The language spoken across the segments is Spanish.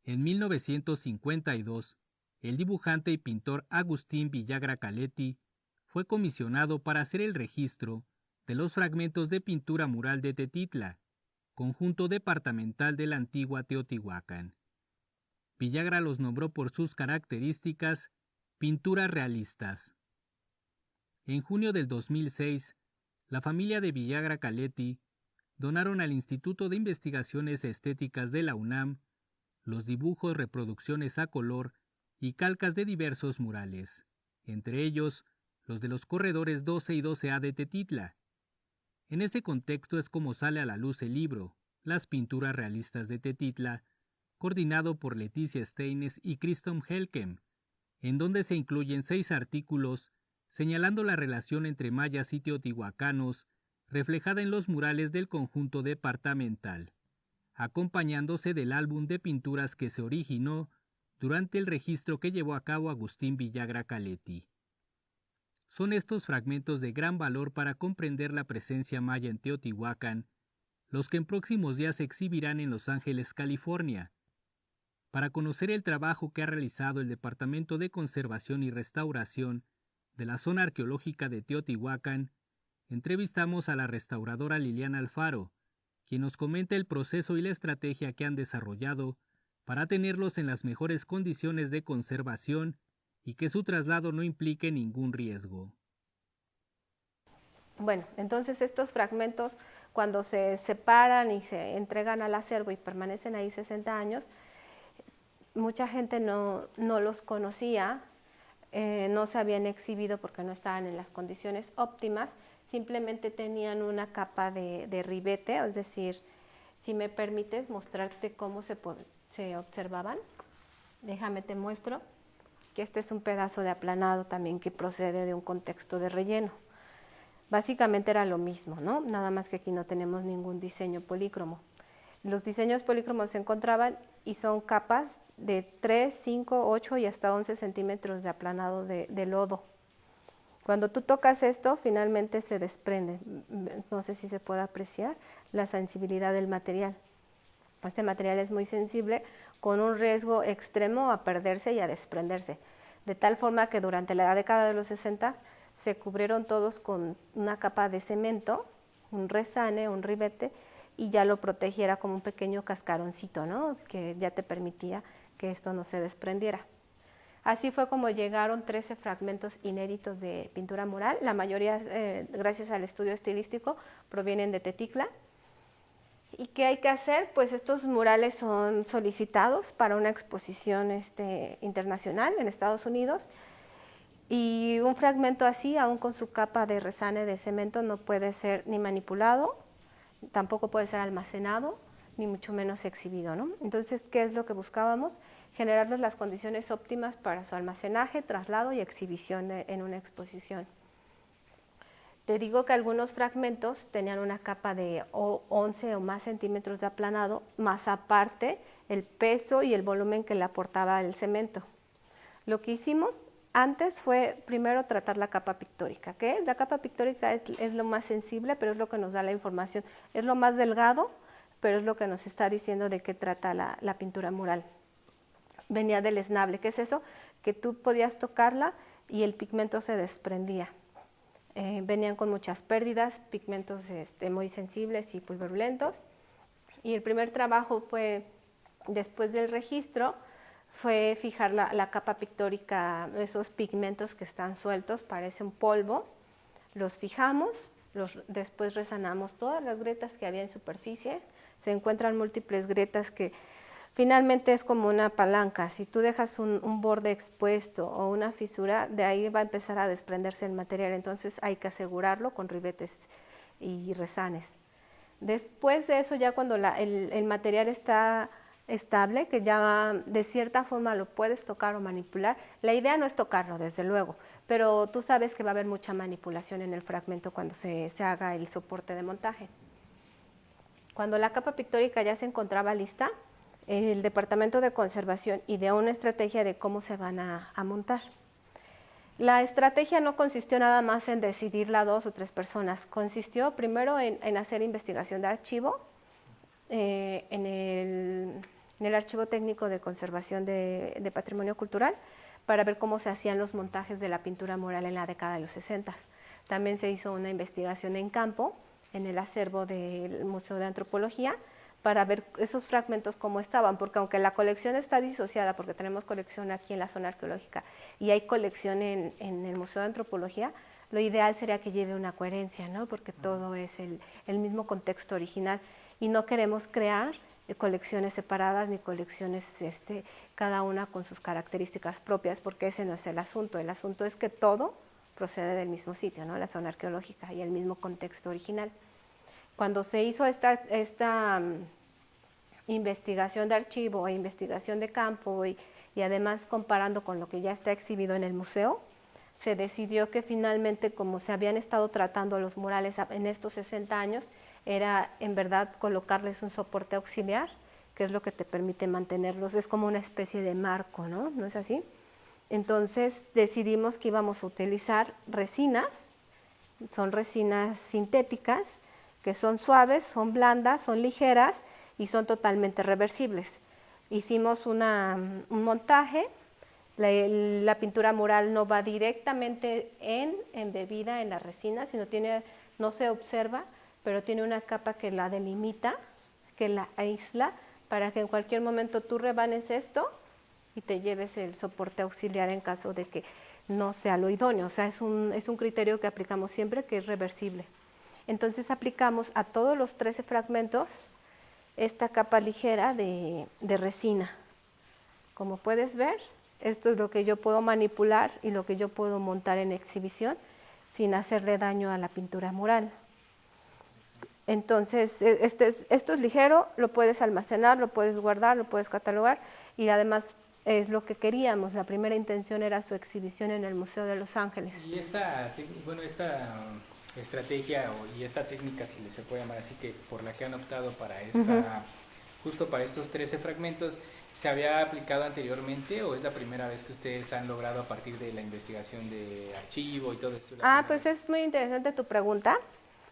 En 1952, el dibujante y pintor Agustín Villagra Caletti fue comisionado para hacer el registro de los fragmentos de pintura mural de Tetitla, conjunto departamental de la antigua Teotihuacán. Villagra los nombró por sus características pinturas realistas. En junio del 2006, la familia de Villagra Caletti donaron al Instituto de Investigaciones Estéticas de la UNAM los dibujos, reproducciones a color y calcas de diversos murales, entre ellos los de los corredores 12 y 12A de Tetitla. En ese contexto es como sale a la luz el libro, Las pinturas realistas de Tetitla, coordinado por Leticia Steines y Christoph Helkem, en donde se incluyen 6 artículos señalando la relación entre mayas y teotihuacanos reflejada en los murales del conjunto departamental, acompañándose del álbum de pinturas que se originó durante el registro que llevó a cabo Agustín Villagra Caletti. Son estos fragmentos de gran valor para comprender la presencia maya en Teotihuacán, los que en próximos días se exhibirán en Los Ángeles, California. Para conocer el trabajo que ha realizado el Departamento de Conservación y Restauración de la Zona Arqueológica de Teotihuacán, entrevistamos a la restauradora Liliana Alfaro, quien nos comenta el proceso y la estrategia que han desarrollado para tenerlos en las mejores condiciones de conservación y que su traslado no implique ningún riesgo. Bueno, entonces estos fragmentos, cuando se separan y se entregan al acervo y permanecen ahí 60 años, mucha gente no los conocía, no se habían exhibido porque no estaban en las condiciones óptimas, simplemente tenían una capa de ribete, es decir, si me permites mostrarte cómo se observaban, déjame te muestro que este es un pedazo de aplanado también que procede de un contexto de relleno. Básicamente era lo mismo, ¿no? Nada más que aquí no tenemos ningún diseño polícromo. Los diseños polícromos se encontraban y son capas de 3, 5, 8 y hasta 11 centímetros de aplanado de lodo. Cuando tú tocas esto, finalmente se desprende. No sé si se puede apreciar la sensibilidad del material. Este material es muy sensible, con un riesgo extremo a perderse y a desprenderse. De tal forma que durante la década de los 60 se cubrieron todos con una capa de cemento, un resane, un ribete, y ya lo protegiera como un pequeño cascaroncito, ¿no? Que ya te permitía que esto no se desprendiera. Así fue como llegaron 13 fragmentos inéditos de pintura mural. La mayoría, gracias al estudio estilístico, provienen de Tetitla. ¿Y qué hay que hacer? Pues estos murales son solicitados para una exposición internacional en Estados Unidos. Y un fragmento así, aún con su capa de resane de cemento, no puede ser ni manipulado, tampoco puede ser almacenado, ni mucho menos exhibido, ¿no? Entonces, ¿qué es lo que buscábamos? Generarles las condiciones óptimas para su almacenaje, traslado y exhibición en una exposición. Te digo que algunos fragmentos tenían una capa de 11 o más centímetros de aplanado, más aparte el peso y el volumen que le aportaba el cemento. Lo que hicimos antes fue primero tratar la capa pictórica, ¿qué? La capa pictórica es lo más sensible, pero es lo que nos da la información. Es lo más delgado, pero es lo que nos está diciendo de qué trata la pintura mural. Venía del esnable, ¿qué es eso? Que tú podías tocarla y el pigmento se desprendía. Venían con muchas pérdidas, pigmentos muy sensibles y pulverulentos. Y el primer trabajo fue, después del registro, fue fijar la capa pictórica, esos pigmentos que están sueltos, parece un polvo, los fijamos, después resanamos todas las grietas que había en superficie, se encuentran múltiples grietas que finalmente es como una palanca, si tú dejas un borde expuesto o una fisura, de ahí va a empezar a desprenderse el material, entonces hay que asegurarlo con ribetes y resanes. Después de eso, ya cuando el material está estable, que ya de cierta forma lo puedes tocar o manipular, la idea no es tocarlo, desde luego, pero tú sabes que va a haber mucha manipulación en el fragmento cuando se haga el soporte de montaje. Cuando la capa pictórica ya se encontraba lista, el Departamento de Conservación ideó una estrategia de cómo se van a montar. La estrategia no consistió nada más en decidirla 2 o 3 personas, consistió primero en hacer investigación de archivo, en en el Archivo Técnico de Conservación de Patrimonio Cultural, para ver cómo se hacían los montajes de la pintura mural en la década de los 60. También se hizo una investigación en campo, en el acervo del Museo de Antropología, para ver esos fragmentos cómo estaban, porque aunque la colección está disociada, porque tenemos colección aquí en la zona arqueológica y hay colección en el Museo de Antropología, lo ideal sería que lleve una coherencia, ¿no? Porque todo es el mismo contexto original y no queremos crear colecciones separadas ni colecciones cada una con sus características propias, porque ese no es el asunto es que todo procede del mismo sitio, ¿no? La zona arqueológica y el mismo contexto original. Cuando se hizo esta investigación de archivo e investigación de campo y además comparando con lo que ya está exhibido en el museo, se decidió que finalmente, como se habían estado tratando los murales en estos 60 años, era en verdad colocarles un soporte auxiliar, que es lo que te permite mantenerlos, es como una especie de marco, ¿no? ¿No es así? Entonces decidimos que íbamos a utilizar resinas, son resinas sintéticas, que son suaves, son blandas, son ligeras y son totalmente reversibles. Hicimos un montaje, la pintura mural no va directamente embebida en la resina, sino no se observa, pero tiene una capa que la delimita, que la aísla, para que en cualquier momento tú rebanes esto y te lleves el soporte auxiliar en caso de que no sea lo idóneo. O sea, es un criterio que aplicamos siempre, que es reversible. Entonces aplicamos a todos los 13 fragmentos esta capa ligera de resina. Como puedes ver, esto es lo que yo puedo manipular y lo que yo puedo montar en exhibición sin hacerle daño a la pintura mural. Entonces, esto es ligero, lo puedes almacenar, lo puedes guardar, lo puedes catalogar y además es lo que queríamos. La primera intención era su exhibición en el Museo de Los Ángeles. Y esta estrategia y esta técnica, si se puede llamar así, que por la que han optado para justo para estos 13 fragmentos, ¿se había aplicado anteriormente o es la primera vez que ustedes han logrado a partir de la investigación de archivo y todo esto? Pues es muy interesante tu pregunta,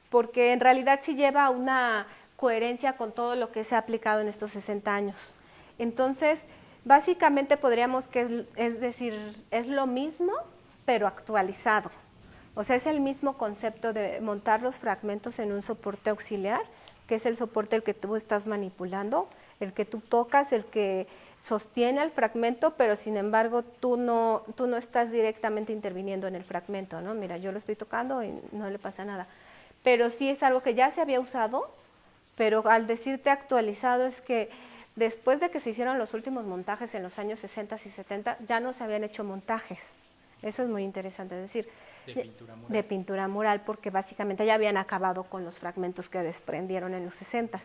porque en realidad sí lleva una coherencia con todo lo que se ha aplicado en estos 60 años. Entonces, básicamente podríamos decir, es lo mismo, pero actualizado. O sea, es el mismo concepto de montar los fragmentos en un soporte auxiliar, que es el soporte el que tú estás manipulando, el que tú tocas, el que sostiene el fragmento, pero sin embargo tú no estás directamente interviniendo en el fragmento, ¿no? Mira, yo lo estoy tocando y no le pasa nada. Pero sí es algo que ya se había usado, pero al decirte actualizado es que después de que se hicieron los últimos montajes en los años 60 y 70, ya no se habían hecho montajes. Eso es muy interesante, es decir, de pintura mural, porque básicamente ya habían acabado con los fragmentos que desprendieron en los 60,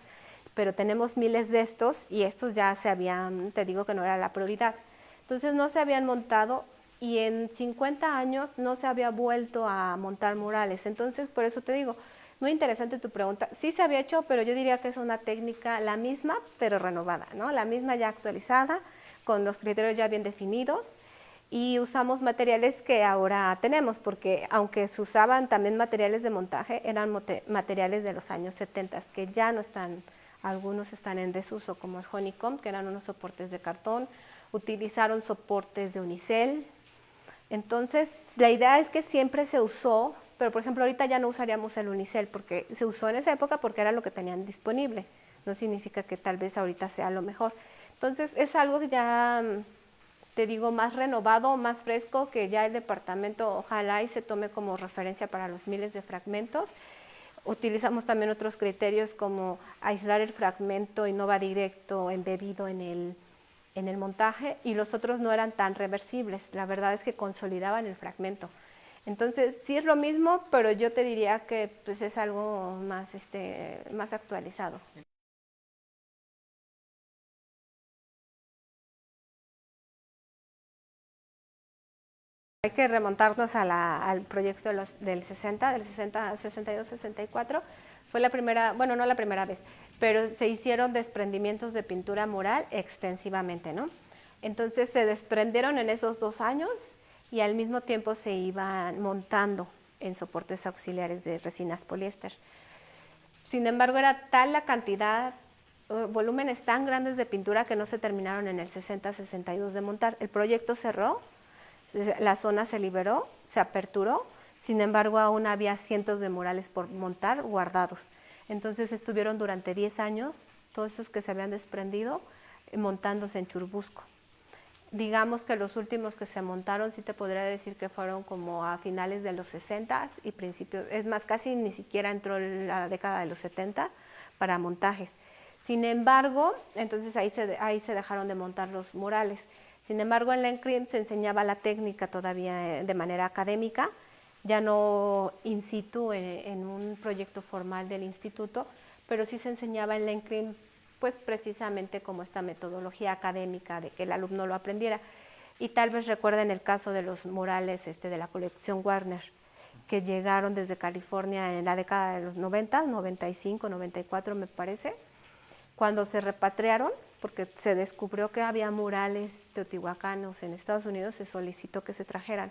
pero tenemos miles de estos y estos ya se habían, te digo que no era la prioridad. Entonces no se habían montado y en 50 años no se había vuelto a montar murales. Entonces, por eso te digo, muy interesante tu pregunta. Sí se había hecho, pero yo diría que es una técnica la misma, pero renovada, ¿no? La misma ya actualizada, con los criterios ya bien definidos. Y usamos materiales que ahora tenemos, porque aunque se usaban también materiales de montaje, eran materiales de los años 70, que ya no están, algunos están en desuso, como el honeycomb, que eran unos soportes de cartón, utilizaron soportes de unicel. Entonces, la idea es que siempre se usó, pero por ejemplo ahorita ya no usaríamos el unicel, porque se usó en esa época porque era lo que tenían disponible, no significa que tal vez ahorita sea lo mejor. Entonces, es algo que ya, te digo, más renovado, más fresco, que ya el departamento ojalá y se tome como referencia para los miles de fragmentos. Utilizamos también otros criterios como aislar el fragmento y no va directo embebido en el montaje, y los otros no eran tan reversibles, la verdad es que consolidaban el fragmento. Entonces sí es lo mismo, pero yo te diría que pues, es algo más actualizado. Hay que remontarnos al proyecto del 62-64. Fue la primera, bueno, no la primera vez, pero se hicieron desprendimientos de pintura mural extensivamente, ¿no? Entonces se desprendieron en esos 2 años y al mismo tiempo se iban montando en soportes auxiliares de resinas poliéster. Sin embargo, era tal la cantidad volúmenes tan grandes de pintura que no se terminaron en el 60-62 de montar. El proyecto cerró, la zona se liberó, se aperturó, sin embargo aún había cientos de murales por montar guardados. Entonces estuvieron durante 10 años, todos esos que se habían desprendido, montándose en Churubusco. Digamos que los últimos que se montaron, sí te podría decir que fueron como a finales de los 60 y principios, es más, casi ni siquiera entró la década de los 70 para montajes. Sin embargo, entonces ahí se dejaron de montar los murales. Sin embargo, en la ENCRIM se enseñaba la técnica todavía de manera académica, ya no in situ en un proyecto formal del instituto, pero sí se enseñaba en la ENCRIM pues precisamente como esta metodología académica de que el alumno lo aprendiera. Y tal vez recuerden el caso de los murales de la colección Warner, que llegaron desde California en la década de los 90, 95, 94 me parece, cuando se repatriaron, porque se descubrió que había murales teotihuacanos en Estados Unidos, se solicitó que se trajeran.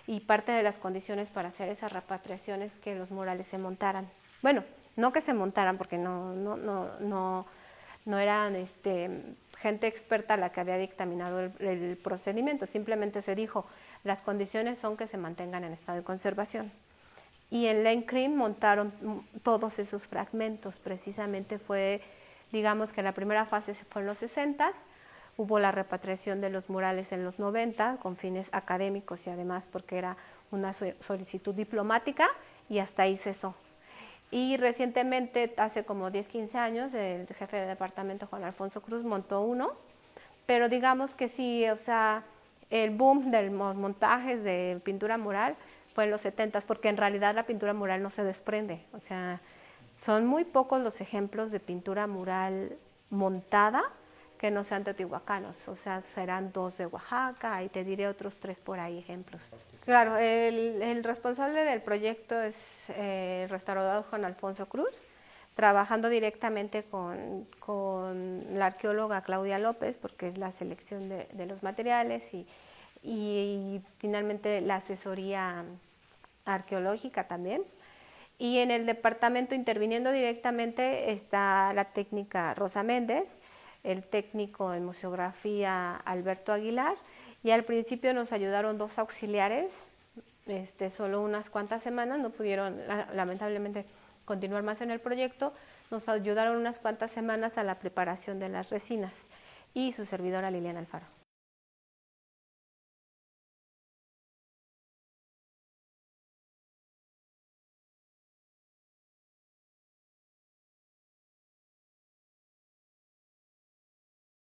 Y parte de las condiciones para hacer esa repatriación es que los murales se montaran. Bueno, no que se montaran, porque no eran gente experta la que había dictaminado el procedimiento, simplemente se dijo, las condiciones son que se mantengan en estado de conservación. Y en la ENCRIM montaron todos esos fragmentos, precisamente fue, digamos que la primera fase fue en los 60, hubo la repatriación de los murales en los 90 con fines académicos y además porque era una solicitud diplomática y hasta ahí cesó. Y recientemente, hace como 10, 15 años, el jefe de departamento Juan Alfonso Cruz montó uno, pero digamos que sí, o sea, el boom de los montajes de pintura mural fue en los 70, porque en realidad la pintura mural no se desprende, o sea, son muy pocos los ejemplos de pintura mural montada que no sean teotihuacanos, o sea, serán 2 de Oaxaca y te diré otros 3 por ahí ejemplos. Claro, el responsable del proyecto es el restaurador Juan Alfonso Cruz, trabajando directamente con la arqueóloga Claudia López, porque es la selección de los materiales y finalmente la asesoría arqueológica también. Y en el departamento interviniendo directamente está la técnica Rosa Méndez, el técnico en museografía Alberto Aguilar, y al principio nos ayudaron 2 auxiliares, solo unas cuantas semanas, no pudieron lamentablemente continuar más en el proyecto, nos ayudaron unas cuantas semanas a la preparación de las resinas, y su servidora Liliana Alfaro.